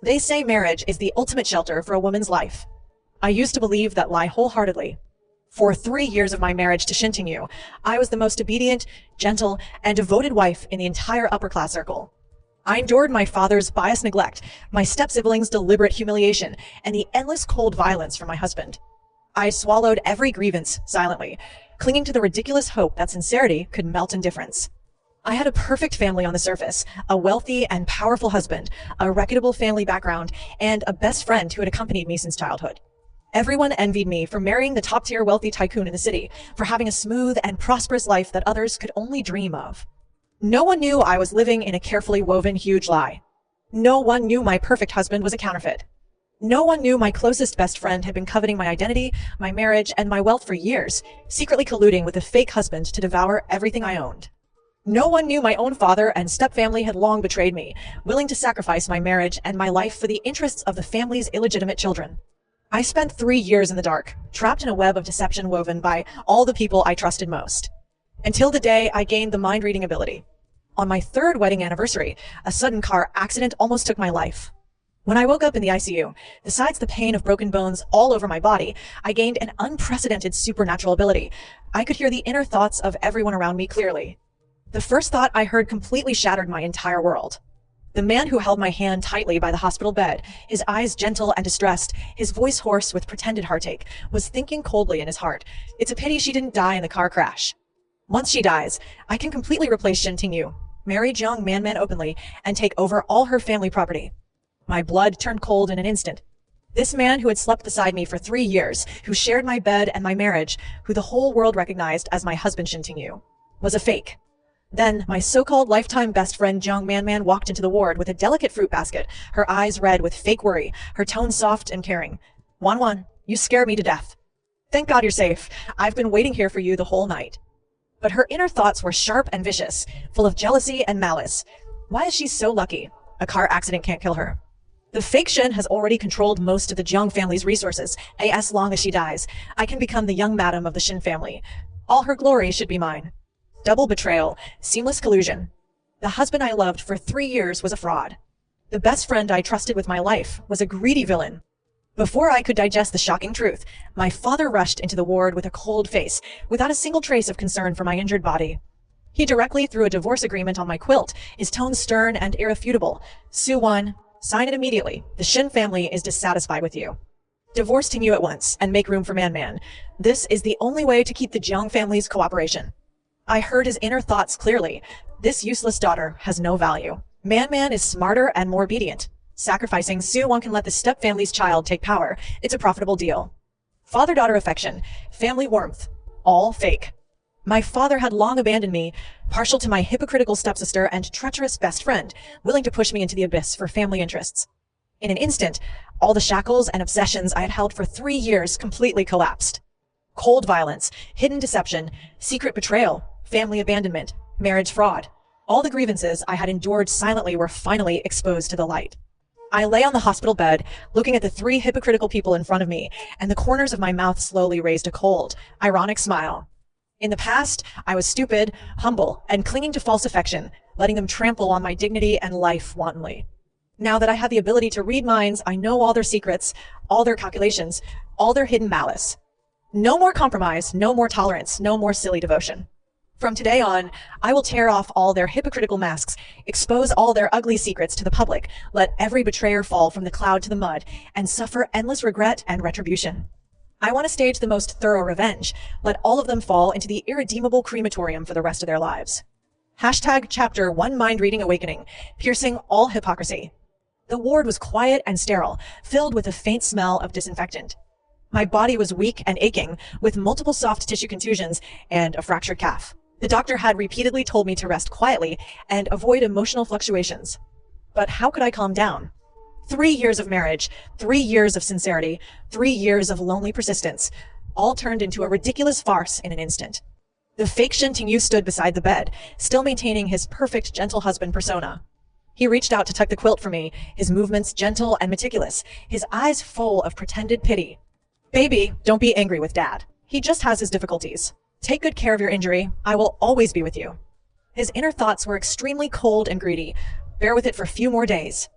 They say marriage is the ultimate shelter for a woman's life. I used to believe that lie wholeheartedly. For 3 years of my marriage to Shintingyu, I was the most obedient, gentle, and devoted wife in the entire upper-class circle. I endured my father's biased neglect, my step-siblings' deliberate humiliation, and the endless cold violence from my husband. I swallowed every grievance silently, clinging to the ridiculous hope that sincerity could melt indifference. I had a perfect family on the surface, a wealthy and powerful husband, a reputable family background, and a best friend who had accompanied me since childhood. Everyone envied me for marrying the top-tier wealthy tycoon in the city, for having a smooth and prosperous life that others could only dream of. No one knew I was living in a carefully woven huge lie. No one knew my perfect husband was a counterfeit. No one knew my closest best friend had been coveting my identity, my marriage, and my wealth for years, secretly colluding with a fake husband to devour everything I owned. No one knew my own father and stepfamily had long betrayed me, willing to sacrifice my marriage and my life for the interests of the family's illegitimate children. I spent 3 years in the dark, trapped in a web of deception woven by all the people I trusted most. Until the day I gained the mind-reading ability. On my 3rd wedding anniversary, a sudden car accident almost took my life. When I woke up in the ICU, besides the pain of broken bones all over my body, I gained an unprecedented supernatural ability. I could hear the inner thoughts of everyone around me clearly. The first thought I heard completely shattered my entire world. The man who held my hand tightly by the hospital bed, his eyes gentle and distressed, his voice hoarse with pretended heartache, was thinking coldly in his heart, "It's a pity she didn't die in the car crash. Once she dies, I can completely replace Shin Tingyu, marry Jiang Man openly, and take over all her family property." My blood turned cold in an instant. This man who had slept beside me for 3 years, who shared my bed and my marriage, who the whole world recognized as my husband Shin Tingyu, was a fake. Then, my so-called lifetime best friend Jiang Man walked into the ward with a delicate fruit basket, her eyes red with fake worry, her tone soft and caring. "Wan, you scare me to death. Thank God you're safe. I've been waiting here for you the whole night." But her inner thoughts were sharp and vicious, full of jealousy and malice. Why is she so lucky? A car accident can't kill her. The fake Shin has already controlled most of the Jiang family's resources. As long as she dies, I can become the young madam of the Shin family. All her glory should be mine. Double betrayal, seamless collusion. The husband I loved for 3 years was a fraud. The best friend I trusted with my life was a greedy villain. Before I could digest the shocking truth, my father rushed into the ward with a cold face, without a single trace of concern for my injured body. He directly threw a divorce agreement on my quilt, his tone stern and irrefutable. "Su-Wan, sign it immediately. The Shin family is dissatisfied with you. Divorce Tingyu at once and make room for Man. This is the only way to keep the Jiang family's cooperation." I heard his inner thoughts clearly. This useless daughter has no value. Man is smarter and more obedient. Sacrificing Su-Wan can let the step-family's child take power. It's a profitable deal. Father-daughter affection, family warmth, all fake. My father had long abandoned me, partial to my hypocritical stepsister and treacherous best friend, willing to push me into the abyss for family interests. In an instant, all the shackles and obsessions I had held for 3 years completely collapsed. Cold violence, hidden deception, secret betrayal, family abandonment, marriage fraud. All the grievances I had endured silently were finally exposed to the light. I lay on the hospital bed, looking at the 3 hypocritical people in front of me, and the corners of my mouth slowly raised a cold, ironic smile. In the past, I was stupid, humble, and clinging to false affection, letting them trample on my dignity and life wantonly. Now that I have the ability to read minds, I know all their secrets, all their calculations, all their hidden malice. No more compromise, no more tolerance, no more silly devotion. From today on, I will tear off all their hypocritical masks, expose all their ugly secrets to the public, let every betrayer fall from the cloud to the mud, and suffer endless regret and retribution. I want to stage the most thorough revenge, let all of them fall into the irredeemable crematorium for the rest of their lives. #Chapter 1 Mind Reading Awakening, piercing all hypocrisy. The ward was quiet and sterile, filled with a faint smell of disinfectant. My body was weak and aching, with multiple soft tissue contusions and a fractured calf. The doctor had repeatedly told me to rest quietly and avoid emotional fluctuations. But how could I calm down? 3 years of marriage, 3 years of sincerity, 3 years of lonely persistence, all turned into a ridiculous farce in an instant. The fake Shin Tingyu stood beside the bed, still maintaining his perfect gentle husband persona. He reached out to tuck the quilt for me, his movements gentle and meticulous, his eyes full of pretended pity. "Baby, don't be angry with Dad. He just has his difficulties. Take good care of your injury. I will always be with you." His inner thoughts were extremely cold and greedy. Bear with it for a few more days.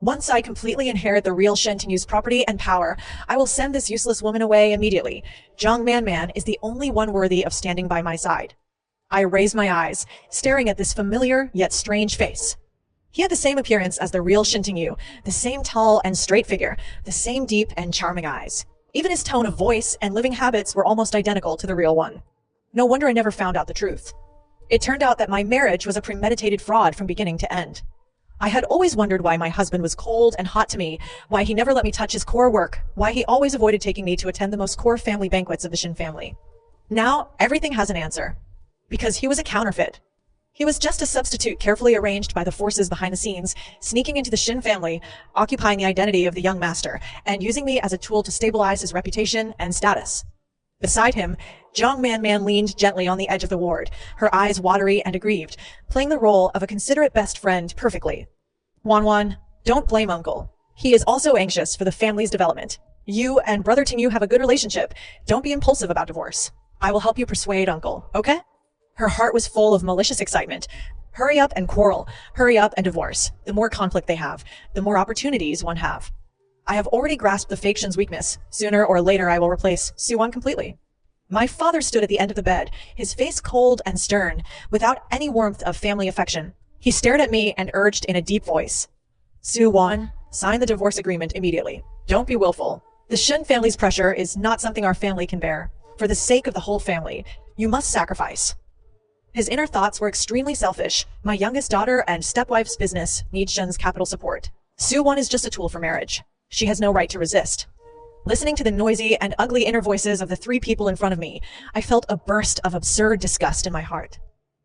Once I completely inherit the real Shen Tingyu's property and power, I will send this useless woman away immediately. Jiang Man is the only one worthy of standing by my side. I raised my eyes, staring at this familiar yet strange face. He had the same appearance as the real Shen Tingyu, the same tall and straight figure, the same deep and charming eyes. Even his tone of voice and living habits were almost identical to the real one. No wonder I never found out the truth. It turned out that my marriage was a premeditated fraud from beginning to end. I had always wondered why my husband was cold and hot to me, why he never let me touch his core work, why he always avoided taking me to attend the most core family banquets of the Shin family. Now, everything has an answer. Because he was a counterfeit. He was just a substitute carefully arranged by the forces behind the scenes, sneaking into the Shin family, occupying the identity of the young master, and using me as a tool to stabilize his reputation and status. Beside him, Jiang Man leaned gently on the edge of the ward, her eyes watery and aggrieved, playing the role of a considerate best friend perfectly. Wan, don't blame Uncle. He is also anxious for the family's development. You and Brother Tingyu have a good relationship. Don't be impulsive about divorce. I will help you persuade Uncle, okay? Her heart was full of malicious excitement. Hurry up and quarrel. Hurry up and divorce. The more conflict they have, the more opportunities one have. I have already grasped the fake Shin's weakness. Sooner or later I will replace Su-won completely. My father stood at the end of the bed, his face cold and stern, without any warmth of family affection. He stared at me and urged in a deep voice, Su-won, sign the divorce agreement immediately. Don't be willful. The Shin family's pressure is not something our family can bear. For the sake of the whole family, you must sacrifice. His inner thoughts were extremely selfish. My youngest daughter and stepwife's business need Shin's capital support. Su-won is just a tool for marriage. She has no right to resist. Listening to the noisy and ugly inner voices of the three people in front of me, I felt a burst of absurd disgust in my heart.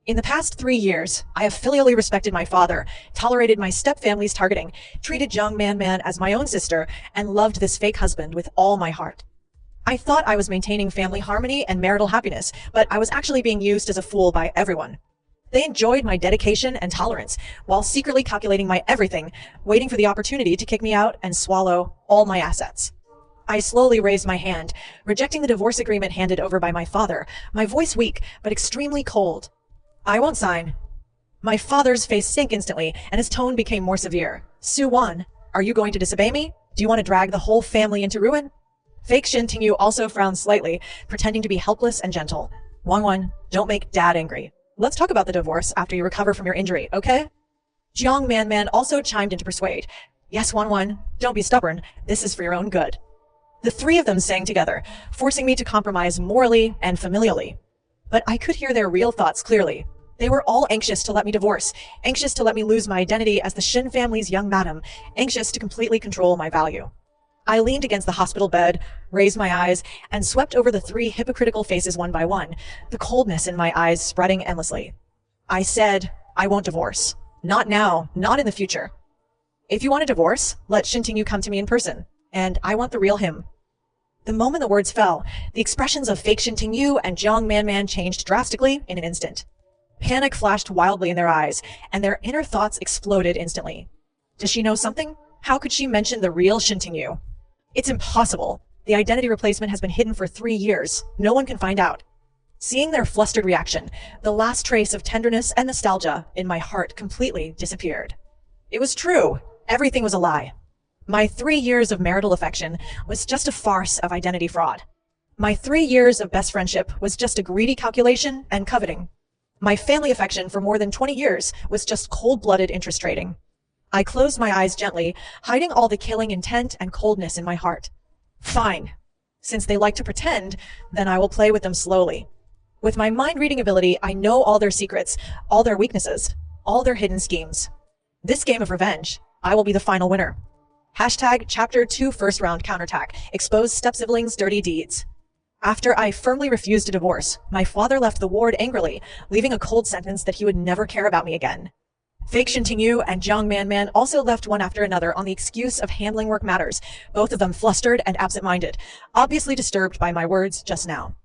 In the past 3 years, I have filially respected my father, tolerated my stepfamily's targeting, treated Jiang Man as my own sister, and loved this fake husband with all my heart. I thought I was maintaining family harmony and marital happiness, but I was actually being used as a fool by everyone. They enjoyed my dedication and tolerance, while secretly calculating my everything, waiting for the opportunity to kick me out and swallow all my assets. I slowly raised my hand, rejecting the divorce agreement handed over by my father, my voice weak, but extremely cold. I won't sign. My father's face sank instantly, and his tone became more severe. Su-won, are you going to disobey me? Do you want to drag the whole family into ruin? Fake Shin Tingyu also frowned slightly, pretending to be helpless and gentle. Wan, don't make Dad angry. Let's talk about the divorce after you recover from your injury, okay? Jiang Man also chimed in to persuade. Yes, Wan, don't be stubborn. This is for your own good. The three of them sang together, forcing me to compromise morally and familially. But I could hear their real thoughts clearly. They were all anxious to let me divorce, anxious to let me lose my identity as the Shin family's young madam, anxious to completely control my value. I leaned against the hospital bed, raised my eyes, and swept over the three hypocritical faces one by one, the coldness in my eyes spreading endlessly. I said, I won't divorce. Not now, not in the future. If you want a divorce, let Shin Tingyu come to me in person, and I want the real him. The moment the words fell, the expressions of fake Shin Tingyu and Jiang Man changed drastically in an instant. Panic flashed wildly in their eyes, and their inner thoughts exploded instantly. Does she know something? How could she mention the real Shin Tingyu? It's impossible. The identity replacement has been hidden for 3 years. No one can find out. Seeing their flustered reaction, the last trace of tenderness and nostalgia in my heart completely disappeared. It was true. Everything was a lie. My 3 years of marital affection was just a farce of identity fraud. My 3 years of best friendship was just a greedy calculation and coveting. My family affection for more than 20 years was just cold-blooded interest trading. I closed my eyes gently, hiding all the killing intent and coldness in my heart. Fine. Since they like to pretend, then I will play with them slowly. With my mind-reading ability, I know all their secrets, all their weaknesses, all their hidden schemes. This game of revenge, I will be the final winner. Hashtag Chapter 2 First Round Counterattack. Expose step-siblings' dirty deeds. After I firmly refused a divorce, my father left the ward angrily, leaving a cold sentence that he would never care about me again. Fake Shin Tingyu and Jiang Man also left one after another on the excuse of handling work matters, both of them flustered and absent-minded, obviously disturbed by my words just now.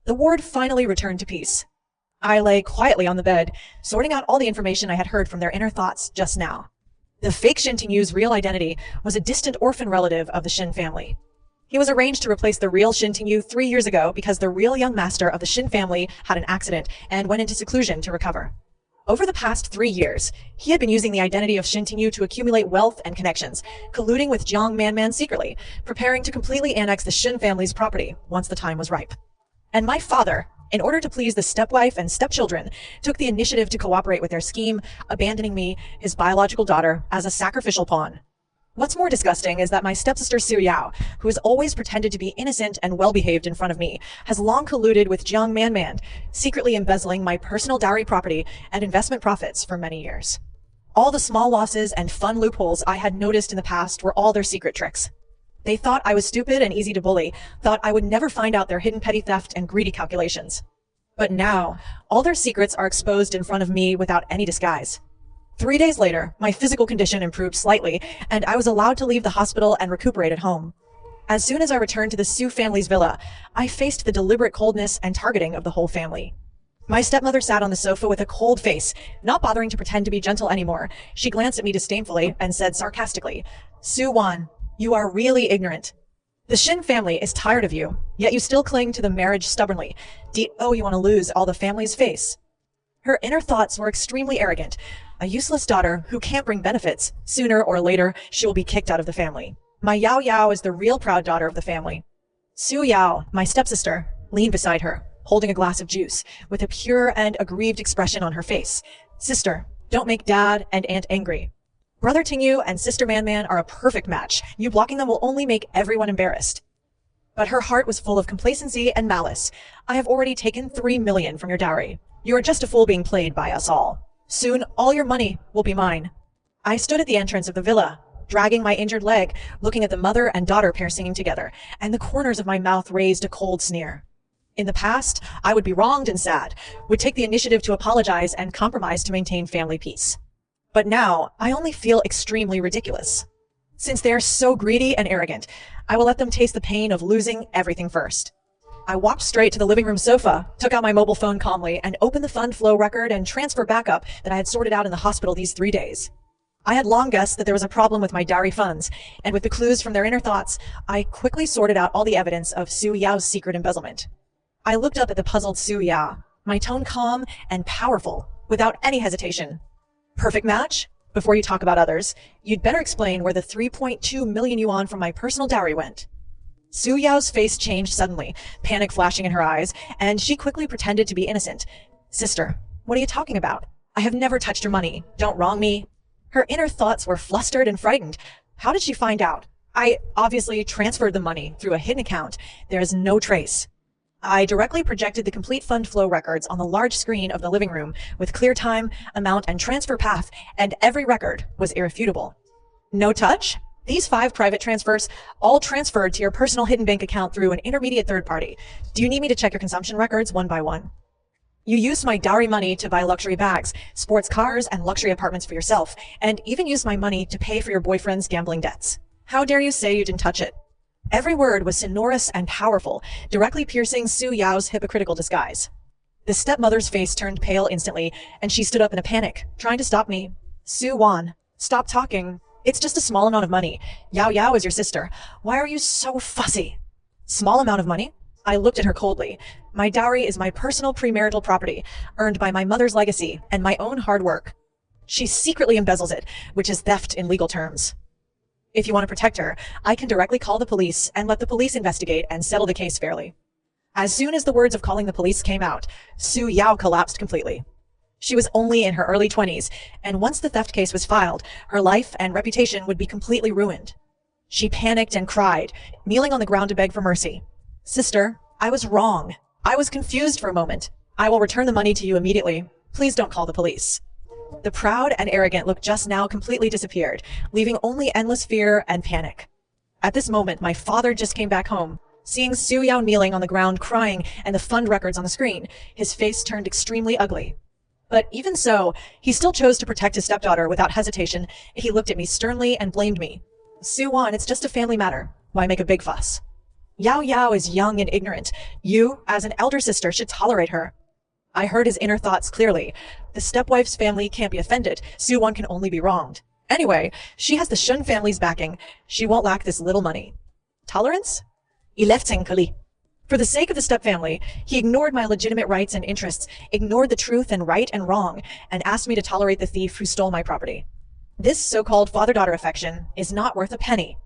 The ward finally returned to peace. I lay quietly on the bed, sorting out all the information I had heard from their inner thoughts just now. The fake Shin Tingyu's real identity was a distant orphan relative of the Shin family. He was arranged to replace the real Shin Tingyu 3 years ago because the real young master of the Shin family had an accident and went into seclusion to recover. Over the past 3 years, he had been using the identity of Shintingyu to accumulate wealth and connections, colluding with Jiang Manman secretly, preparing to completely annex the Shin family's property once the time was ripe. And my father, in order to please the stepwife and stepchildren, took the initiative to cooperate with their scheme, abandoning me, his biological daughter, as a sacrificial pawn. What's more disgusting is that my stepsister Su Yao, who has always pretended to be innocent and well-behaved in front of me, has long colluded with Jiang Manman, secretly embezzling my personal dowry property and investment profits for many years. All the small losses and fun loopholes I had noticed in the past were all their secret tricks. They thought I was stupid and easy to bully, thought I would never find out their hidden petty theft and greedy calculations. But now, all their secrets are exposed in front of me without any disguise. 3 days later, my physical condition improved slightly, and I was allowed to leave the hospital and recuperate at home. As soon as I returned to the Su family's villa, I faced the deliberate coldness and targeting of the whole family. My stepmother sat on the sofa with a cold face, not bothering to pretend to be gentle anymore. She glanced at me disdainfully and said sarcastically, "Su Wan, you are really ignorant. The Shin family is tired of you, yet you still cling to the marriage stubbornly. Oh, you want to lose all the family's face." Her inner thoughts were extremely arrogant. A useless daughter who can't bring benefits. Sooner or later, she will be kicked out of the family. My Yao Yao is the real proud daughter of the family. Su Yao, my stepsister, leaned beside her, holding a glass of juice, with a pure and aggrieved expression on her face. "Sister, don't make Dad and Aunt angry. Brother Tingyu and Sister Manman are a perfect match. You blocking them will only make everyone embarrassed." But her heart was full of complacency and malice. "I have already taken 3 million from your dowry. You are just a fool being played by us all. Soon, all your money will be mine." I stood at the entrance of the villa, dragging my injured leg, looking at the mother and daughter pair singing together, and the corners of my mouth raised a cold sneer. In the past, I would be wronged and sad, would take the initiative to apologize and compromise to maintain family peace. But now, I only feel extremely ridiculous. Since they are so greedy and arrogant, I will let them taste the pain of losing everything first. I walked straight to the living room sofa, took out my mobile phone calmly, and opened the fund flow record and transfer backup that I had sorted out in the hospital these 3 days. I had long guessed that there was a problem with my dowry funds, and with the clues from their inner thoughts, I quickly sorted out all the evidence of Su Yao's secret embezzlement. I looked up at the puzzled Su Yao, my tone calm and powerful, without any hesitation. "Perfect match? Before you talk about others, you'd better explain where the 3.2 million yuan from my personal dowry went." Su Yao's face changed suddenly, panic flashing in her eyes, and she quickly pretended to be innocent. "Sister, what are you talking about? I have never touched your money. Don't wrong me." Her inner thoughts were flustered and frightened. How did she find out? "I obviously transferred the money through a hidden account. There is no trace." I directly projected the complete fund flow records on the large screen of the living room with clear time, amount, and transfer path, and every record was irrefutable. "No touch? These 5 private transfers all transferred to your personal hidden bank account through an intermediate third party. Do you need me to check your consumption records one by one? You used my dowry money to buy luxury bags, sports cars, and luxury apartments for yourself, and even used my money to pay for your boyfriend's gambling debts. How dare you say you didn't touch it?" Every word was sonorous and powerful, directly piercing Su Yao's hypocritical disguise. The stepmother's face turned pale instantly, and she stood up in a panic, trying to stop me. "Su Wan, stop talking. It's just a small amount of money. Yao Yao is your sister. Why are you so fussy?" "Small amount of money?" I looked at her coldly. "My dowry is my personal premarital property, earned by my mother's legacy and my own hard work. She secretly embezzles it, which is theft in legal terms. If you want to protect her, I can directly call the police and let the police investigate and settle the case fairly." As soon as the words of calling the police came out, Su Yao collapsed completely. She was only in her early 20s, and once the theft case was filed, her life and reputation would be completely ruined. She panicked and cried, kneeling on the ground to beg for mercy. "Sister, I was wrong. I was confused for a moment. I will return the money to you immediately. Please don't call the police." The proud and arrogant look just now completely disappeared, leaving only endless fear and panic. At this moment, my father just came back home. Seeing Su Yao kneeling on the ground crying and the fund records on the screen, his face turned extremely ugly. But even so, he still chose to protect his stepdaughter without hesitation. He looked at me sternly and blamed me. "Su Wan, it's just a family matter. Why make a big fuss? Yao Yao is young and ignorant. You, as an elder sister, should tolerate her." I heard his inner thoughts clearly. The stepwife's family can't be offended. Su Wan can only be wronged. Anyway, she has the Shun family's backing. She won't lack this little money. Tolerance? Ilefting Kali. For the sake of the stepfamily, he ignored my legitimate rights and interests, ignored the truth and right and wrong, and asked me to tolerate the thief who stole my property. This so-called father-daughter affection is not worth a penny.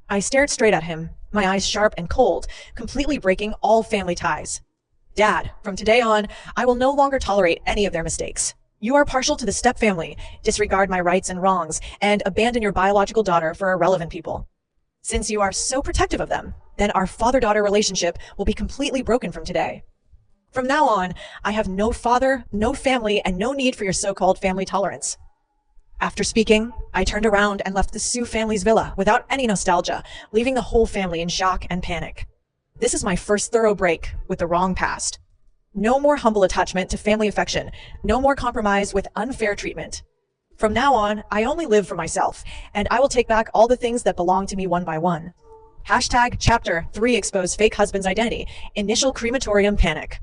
I stared straight at him, my eyes sharp and cold, completely breaking all family ties. Dad, from today on, I will no longer tolerate any of their mistakes. You are partial to the stepfamily, disregard my rights and wrongs, and abandon your biological daughter for irrelevant people. Since you are so protective of them, then our father-daughter relationship will be completely broken from today. From now on, I have no father, no family, and no need for your so-called family tolerance. After speaking, I turned around and left the Sioux family's villa without any nostalgia, leaving the whole family in shock and panic. This is my first thorough break with the wrong past. No more humble attachment to family affection, no more compromise with unfair treatment. From now on, I only live for myself, and I will take back all the things that belong to me one by one. Hashtag Chapter 3 expose fake husband's identity, initial crematorium panic.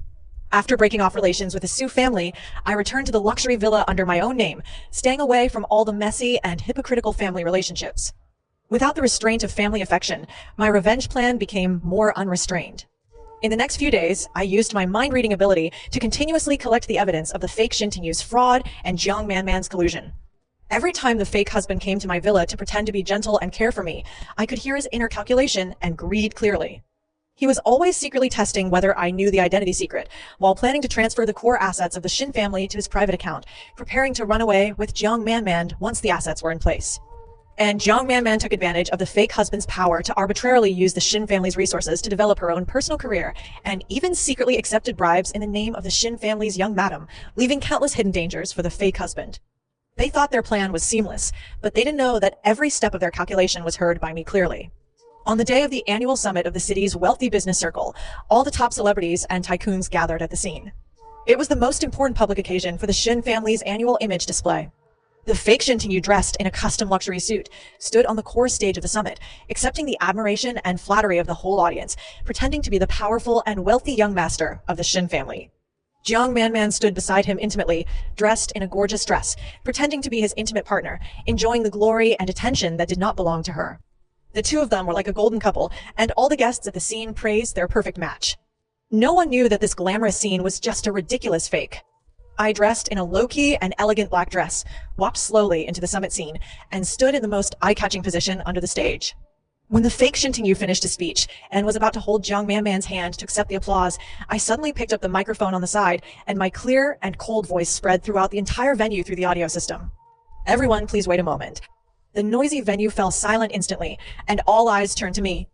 After breaking off relations with the Sioux family, I returned to the luxury villa under my own name, staying away from all the messy and hypocritical family relationships. Without the restraint of family affection, my revenge plan became more unrestrained. In the next few days, I used my mind-reading ability to continuously collect the evidence of the fake Shintingyu's fraud and Jiang Manman's collusion. Every time the fake husband came to my villa to pretend to be gentle and care for me, I could hear his inner calculation and greed clearly. He was always secretly testing whether I knew the identity secret, while planning to transfer the core assets of the Shin family to his private account, preparing to run away with Jiang Manman once the assets were in place. And Jiang Manman took advantage of the fake husband's power to arbitrarily use the Shin family's resources to develop her own personal career, and even secretly accepted bribes in the name of the Shin family's young madam, leaving countless hidden dangers for the fake husband. They thought their plan was seamless, but they didn't know that every step of their calculation was heard by me clearly. On the day of the annual summit of the city's wealthy business circle, all the top celebrities and tycoons gathered at the scene. It was the most important public occasion for the Shin family's annual image display. The fake Shintingyu, dressed in a custom luxury suit, stood on the core stage of the summit, accepting the admiration and flattery of the whole audience, pretending to be the powerful and wealthy young master of the Shin family. Jiang Manman stood beside him intimately, dressed in a gorgeous dress, pretending to be his intimate partner, enjoying the glory and attention that did not belong to her. The two of them were like a golden couple, and all the guests at the scene praised their perfect match. No one knew that this glamorous scene was just a ridiculous fake. I dressed in a low-key and elegant black dress, walked slowly into the summit scene, and stood in the most eye-catching position under the stage. When the fake Shintingyu finished his speech and was about to hold Jiang Manman's hand to accept the applause, I suddenly picked up the microphone on the side, and my clear and cold voice spread throughout the entire venue through the audio system. Everyone, please wait a moment. The noisy venue fell silent instantly, and all eyes turned to me.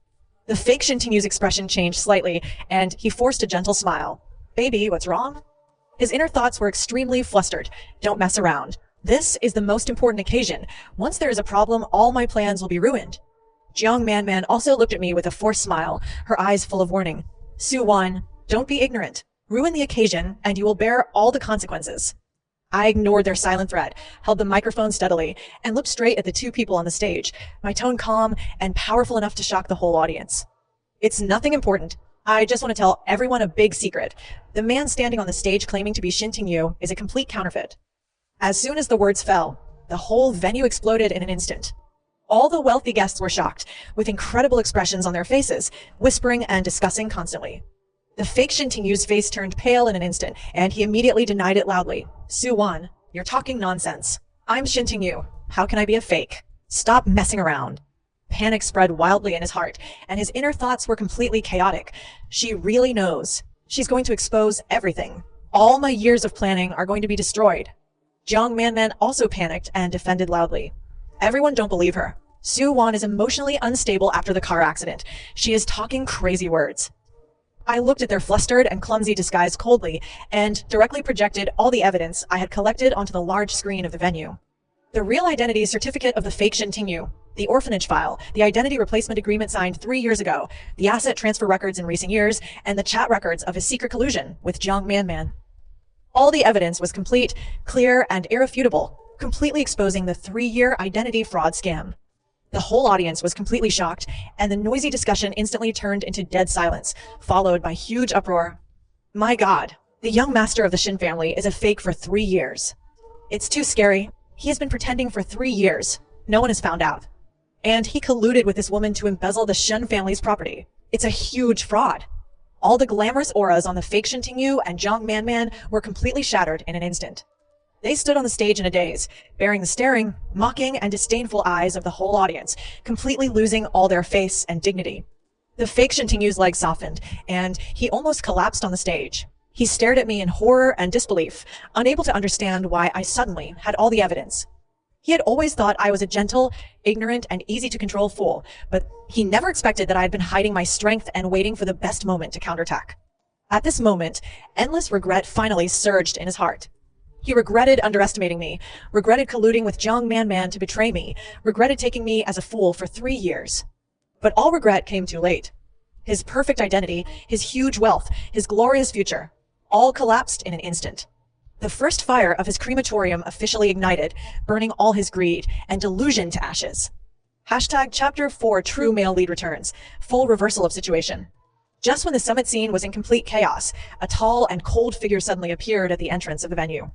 The fake Shintingyu's expression changed slightly, and he forced a gentle smile. Baby, what's wrong? His inner thoughts were extremely flustered. Don't mess around. This is the most important occasion. Once there is a problem, all my plans will be ruined. Jiang Manman also looked at me with a forced smile, her eyes full of warning. Su-wan, don't be ignorant. Ruin the occasion, and you will bear all the consequences. I ignored their silent threat, held the microphone steadily, and looked straight at the two people on the stage, my tone calm and powerful enough to shock the whole audience. It's nothing important. I just want to tell everyone a big secret. The man standing on the stage claiming to be Shintingyu is a complete counterfeit. As soon as the words fell, the whole venue exploded in an instant. All the wealthy guests were shocked, with incredible expressions on their faces, whispering and discussing constantly. The fake Shintingyu's face turned pale in an instant, and he immediately denied it loudly. Su-wan, you're talking nonsense. I'm Shintingyu. How can I be a fake? Stop messing around. Panic spread wildly in his heart, and his inner thoughts were completely chaotic. She really knows. She's going to expose everything. All my years of planning are going to be destroyed. Jiang Manman also panicked and defended loudly. Everyone don't believe her. Su-wan is emotionally unstable after the car accident. She is talking crazy words. I looked at their flustered and clumsy disguise coldly and directly projected all the evidence I had collected onto the large screen of the venue. The real identity certificate of the fake Shintingyu, the orphanage file, the identity replacement agreement signed 3 years ago, the asset transfer records in recent years, and the chat records of his secret collusion with Jiang Manman. All the evidence was complete, clear, and irrefutable, completely exposing the 3-year identity fraud scam. The whole audience was completely shocked, and the noisy discussion instantly turned into dead silence, followed by huge uproar. My God, the young master of the Shin family is a fake for 3 years. It's too scary. He has been pretending for 3 years. No one has found out. And he colluded with this woman to embezzle the Shin family's property. It's a huge fraud. All the glamorous auras on the fake Shintingyu and Jiang Manman were completely shattered in an instant. They stood on the stage in a daze, bearing the staring, mocking, and disdainful eyes of the whole audience, completely losing all their face and dignity. The fake Shintingyu's legs softened, and he almost collapsed on the stage. He stared at me in horror and disbelief, unable to understand why I suddenly had all the evidence. He had always thought I was a gentle, ignorant, and easy-to-control fool, but he never expected that I had been hiding my strength and waiting for the best moment to counterattack. At this moment, endless regret finally surged in his heart. He regretted underestimating me, regretted colluding with Jiang Manman to betray me, regretted taking me as a fool for 3 years. But all regret came too late. His perfect identity, his huge wealth, his glorious future, all collapsed in an instant. The first fire of his crematorium officially ignited, burning all his greed and delusion to ashes. Chapter 4 True Male Lead Returns. Full reversal of situation. Just when the summit scene was in complete chaos, a tall and cold figure suddenly appeared at the entrance of the venue.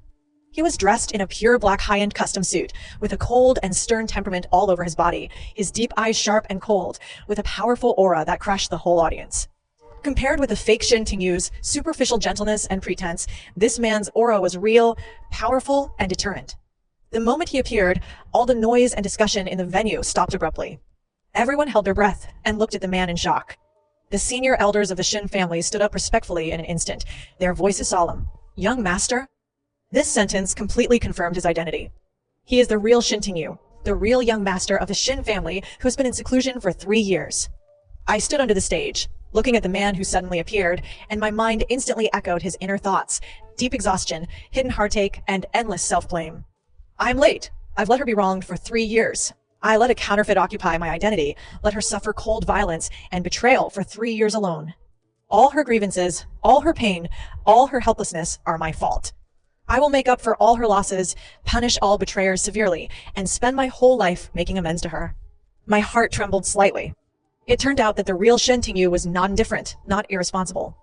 He was dressed in a pure black high-end custom suit, with a cold and stern temperament all over his body, his deep eyes sharp and cold, with a powerful aura that crushed the whole audience. Compared with the fake Shintingyu's superficial gentleness and pretense, this man's aura was real, powerful, and deterrent. The moment he appeared, all the noise and discussion in the venue stopped abruptly. Everyone held their breath and looked at the man in shock. The senior elders of the Shin family stood up respectfully in an instant, their voices solemn. "Young master?" This sentence completely confirmed his identity. He is the real Shintingyu, the real young master of the Shin family who has been in seclusion for 3 years. I stood under the stage, looking at the man who suddenly appeared, and my mind instantly echoed his inner thoughts, deep exhaustion, hidden heartache, and endless self-blame. I'm late. I've let her be wronged for 3 years. I let a counterfeit occupy my identity, let her suffer cold violence and betrayal for 3 years alone. All her grievances, all her pain, all her helplessness are my fault. I will make up for all her losses, punish all betrayers severely, and spend my whole life making amends to her. My heart trembled slightly. It turned out that the real Shintingyu was not indifferent, not irresponsible.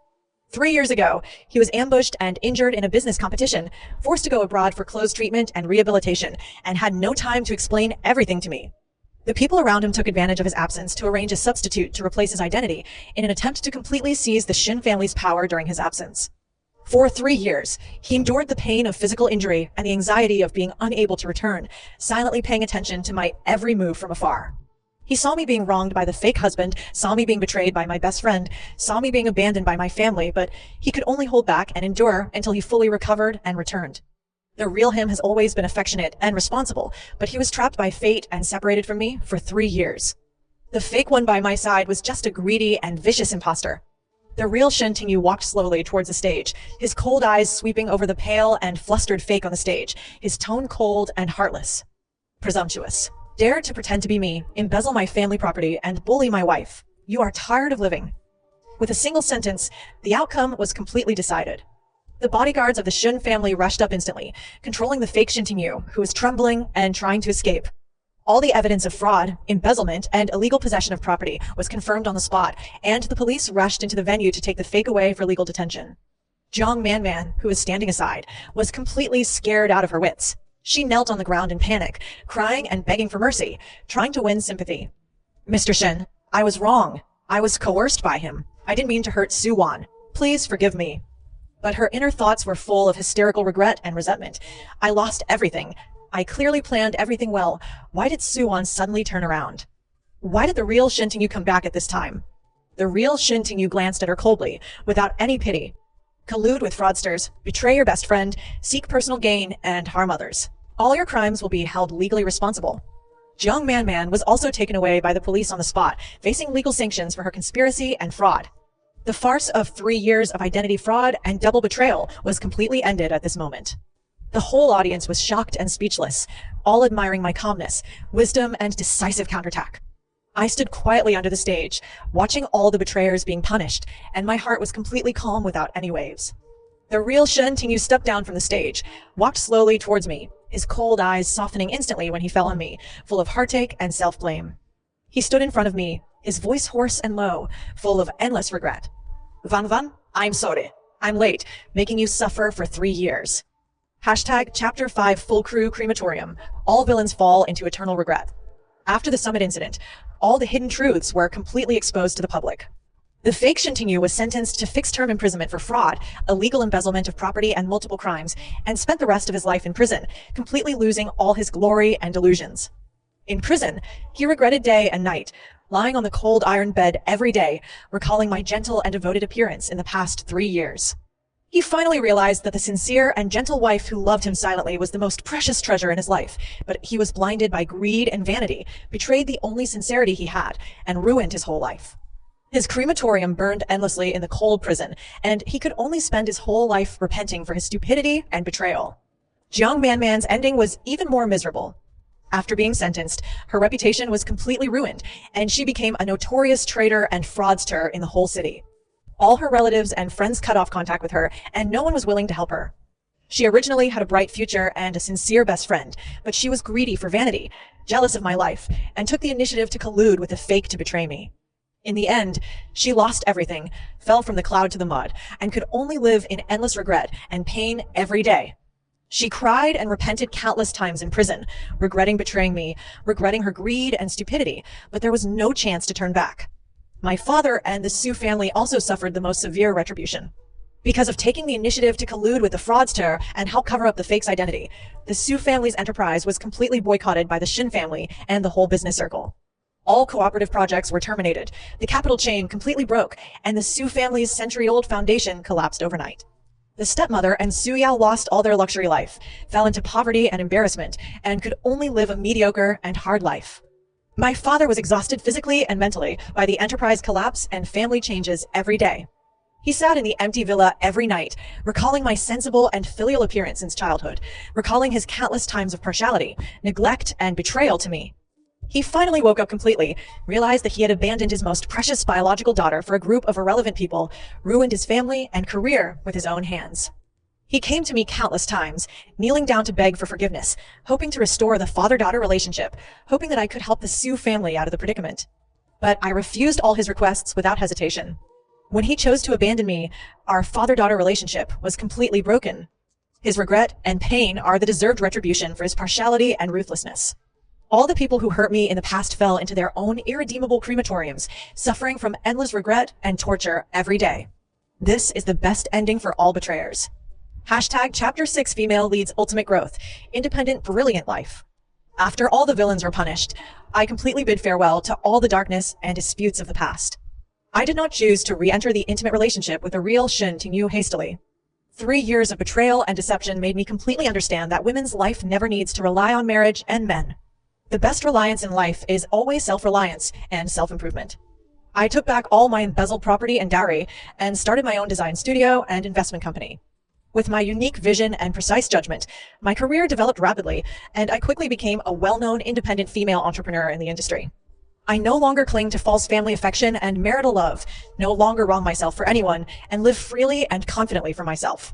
3 years ago, he was ambushed and injured in a business competition, forced to go abroad for clothes treatment and rehabilitation, and had no time to explain everything to me. The people around him took advantage of his absence to arrange a substitute to replace his identity in an attempt to completely seize the Shin family's power during his absence. For 3 years, he endured the pain of physical injury and the anxiety of being unable to return, silently paying attention to my every move from afar. He saw me being wronged by the fake husband, saw me being betrayed by my best friend, saw me being abandoned by my family, but he could only hold back and endure until he fully recovered and returned. The real him has always been affectionate and responsible, but he was trapped by fate and separated from me for 3 years. The fake one by my side was just a greedy and vicious imposter. The real Shintingyu walked slowly towards the stage, his cold eyes sweeping over the pale and flustered fake on the stage, his tone cold and heartless. Presumptuous. Dared to pretend to be me, embezzle my family property, and bully my wife. You are tired of living. With a single sentence, the outcome was completely decided. The bodyguards of the Shin family rushed up instantly, controlling the fake Shintingyu, who was trembling and trying to escape. All the evidence of fraud, embezzlement, and illegal possession of property was confirmed on the spot, and the police rushed into the venue to take the fake away for legal detention. Jiang Manman, who was standing aside, was completely scared out of her wits. She knelt on the ground in panic, crying and begging for mercy, trying to win sympathy. "Mr. Shin, I was wrong. I was coerced by him. I didn't mean to hurt Suwon. Please forgive me." But her inner thoughts were full of hysterical regret and resentment. I lost everything. I clearly planned everything well. Why did Suwon suddenly turn around? Why did the real Shintingyu come back at this time? The real Shintingyu glanced at her coldly, without any pity. Collude with fraudsters, betray your best friend, seek personal gain, and harm others. All your crimes will be held legally responsible. Jiang Manman was also taken away by the police on the spot, facing legal sanctions for her conspiracy and fraud. The farce of 3 years of identity fraud and double betrayal was completely ended at this moment. The whole audience was shocked and speechless, all admiring my calmness, wisdom, and decisive counterattack. I stood quietly under the stage, watching all the betrayers being punished, and my heart was completely calm without any waves. The real Shintingyu stepped down from the stage, walked slowly towards me, his cold eyes softening instantly when he fell on me, full of heartache and self-blame. He stood in front of me, his voice hoarse and low, full of endless regret. "Van, I'm sorry. I'm late, making you suffer for 3 years." Chapter 5 Full Crew Crematorium. All villains fall into eternal regret. After the summit incident, all the hidden truths were completely exposed to the public. The fake Shintinyu was sentenced to fixed-term imprisonment for fraud, illegal embezzlement of property, and multiple crimes, and spent the rest of his life in prison, completely losing all his glory and delusions. In prison, he regretted day and night, lying on the cold iron bed every day, recalling my gentle and devoted appearance in the past 3 years. He finally realized that the sincere and gentle wife who loved him silently was the most precious treasure in his life, but he was blinded by greed and vanity, betrayed the only sincerity he had, and ruined his whole life. His crematorium burned endlessly in the cold prison, and he could only spend his whole life repenting for his stupidity and betrayal. Jiang Manman's ending was even more miserable. After being sentenced, her reputation was completely ruined, and she became a notorious traitor and fraudster in the whole city. All her relatives and friends cut off contact with her, and no one was willing to help her. She originally had a bright future and a sincere best friend, but she was greedy for vanity, jealous of my life, and took the initiative to collude with the fake to betray me. In the end, she lost everything, fell from the cloud to the mud, and could only live in endless regret and pain every day. She cried and repented countless times in prison, regretting betraying me, regretting her greed and stupidity, but there was no chance to turn back. My father and the Su family also suffered the most severe retribution. Because of taking the initiative to collude with the fraudster and help cover up the fake's identity, the Su family's enterprise was completely boycotted by the Shin family and the whole business circle. All cooperative projects were terminated, the capital chain completely broke, and the Su family's century-old foundation collapsed overnight. The stepmother and Su Yao lost all their luxury life, fell into poverty and embarrassment, and could only live a mediocre and hard life. My father was exhausted physically and mentally by the enterprise collapse and family changes every day. He sat in the empty villa every night, recalling my sensible and filial appearance since childhood, recalling his countless times of partiality, neglect, and betrayal to me. He finally woke up completely, realized that he had abandoned his most precious biological daughter for a group of irrelevant people, ruined his family and career with his own hands. He came to me countless times, kneeling down to beg for forgiveness, hoping to restore the father-daughter relationship, hoping that I could help the Su family out of the predicament. But I refused all his requests without hesitation. When he chose to abandon me, our father-daughter relationship was completely broken. His regret and pain are the deserved retribution for his partiality and ruthlessness. All the people who hurt me in the past fell into their own irredeemable crematoriums, suffering from endless regret and torture every day. This is the best ending for all betrayers. Chapter 6 Female Leads Ultimate Growth. Independent, brilliant life. After all the villains were punished, I completely bid farewell to all the darkness and disputes of the past. I did not choose to re-enter the intimate relationship with a real Shin Tingyu hastily. 3 years of betrayal and deception made me completely understand that women's life never needs to rely on marriage and men. The best reliance in life is always self-reliance and self-improvement. I took back all my embezzled property and dowry and started my own design studio and investment company. With my unique vision and precise judgment, my career developed rapidly, and I quickly became a well-known independent female entrepreneur in the industry. I no longer cling to false family affection and marital love, no longer wrong myself for anyone, and live freely and confidently for myself.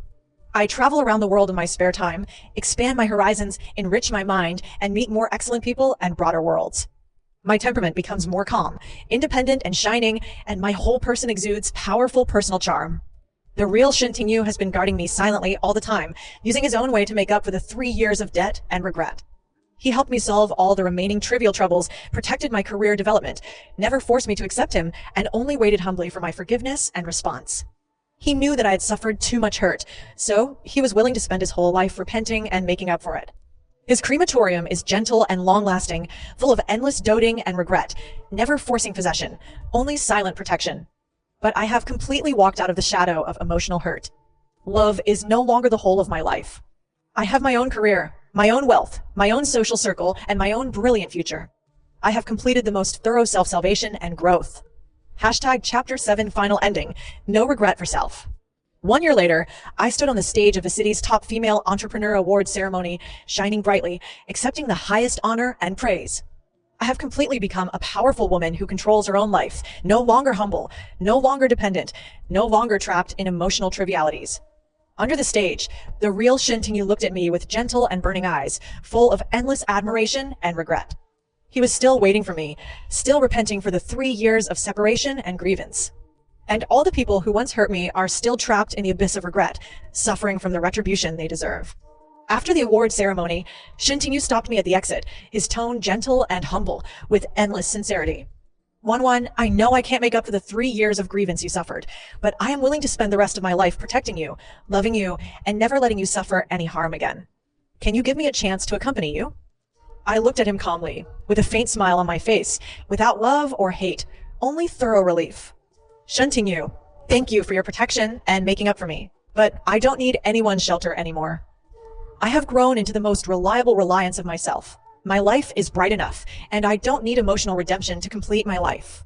I travel around the world in my spare time, expand my horizons, enrich my mind, and meet more excellent people and broader worlds. My temperament becomes more calm, independent and shining, and my whole person exudes powerful personal charm. The real Shin Tingyu has been guarding me silently all the time, using his own way to make up for the 3 years of debt and regret. He helped me solve all the remaining trivial troubles, protected my career development, never forced me to accept him, and only waited humbly for my forgiveness and response. He knew that I had suffered too much hurt, so he was willing to spend his whole life repenting and making up for it. His crematorium is gentle and long-lasting, full of endless doting and regret, never forcing possession, only silent protection. But I have completely walked out of the shadow of emotional hurt. Love is no longer the whole of my life. I have my own career, my own wealth, my own social circle, and my own brilliant future. I have completed the most thorough self-salvation and growth. Chapter 7 Final Ending. No regret for self. 1 year later, I stood on the stage of the city's top female entrepreneur award ceremony, shining brightly, accepting the highest honor and praise. I have completely become a powerful woman who controls her own life, no longer humble, no longer dependent, no longer trapped in emotional trivialities. Under the stage, the real Shin Tingyu looked at me with gentle and burning eyes, full of endless admiration and regret. He was still waiting for me, still repenting for the 3 years of separation and grievance. And all the people who once hurt me are still trapped in the abyss of regret, suffering from the retribution they deserve. After the award ceremony, Shin Tingyu stopped me at the exit, his tone gentle and humble, with endless sincerity. 1-1, I know I can't make up for the 3 years of grievance you suffered, but I am willing to spend the rest of my life protecting you, loving you, and never letting you suffer any harm again. Can you give me a chance to accompany you? I looked at him calmly, with a faint smile on my face, without love or hate, only thorough relief. Shunting you, thank you for your protection and making up for me, but I don't need anyone's shelter anymore. I have grown into the most reliable reliance of myself. My life is bright enough, and I don't need emotional redemption to complete my life.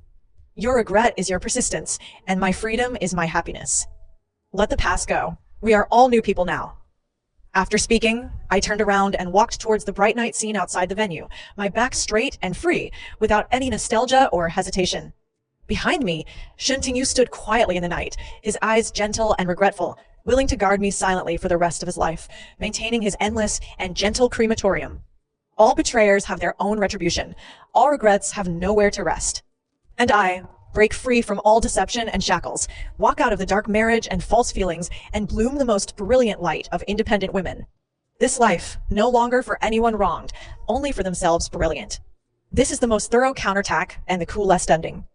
Your regret is your persistence, and my freedom is my happiness. Let the past go. We are all new people now. After speaking, I turned around and walked towards the bright night scene outside the venue, my back straight and free, without any nostalgia or hesitation. Behind me, Shuntingyu stood quietly in the night, his eyes gentle and regretful, willing to guard me silently for the rest of his life, maintaining his endless and gentle crematorium. All betrayers have their own retribution. All regrets have nowhere to rest. And I break free from all deception and shackles, walk out of the dark marriage and false feelings, and bloom the most brilliant light of independent women. This life, no longer for anyone wronged, only for themselves brilliant. This is the most thorough counterattack and the coolest ending.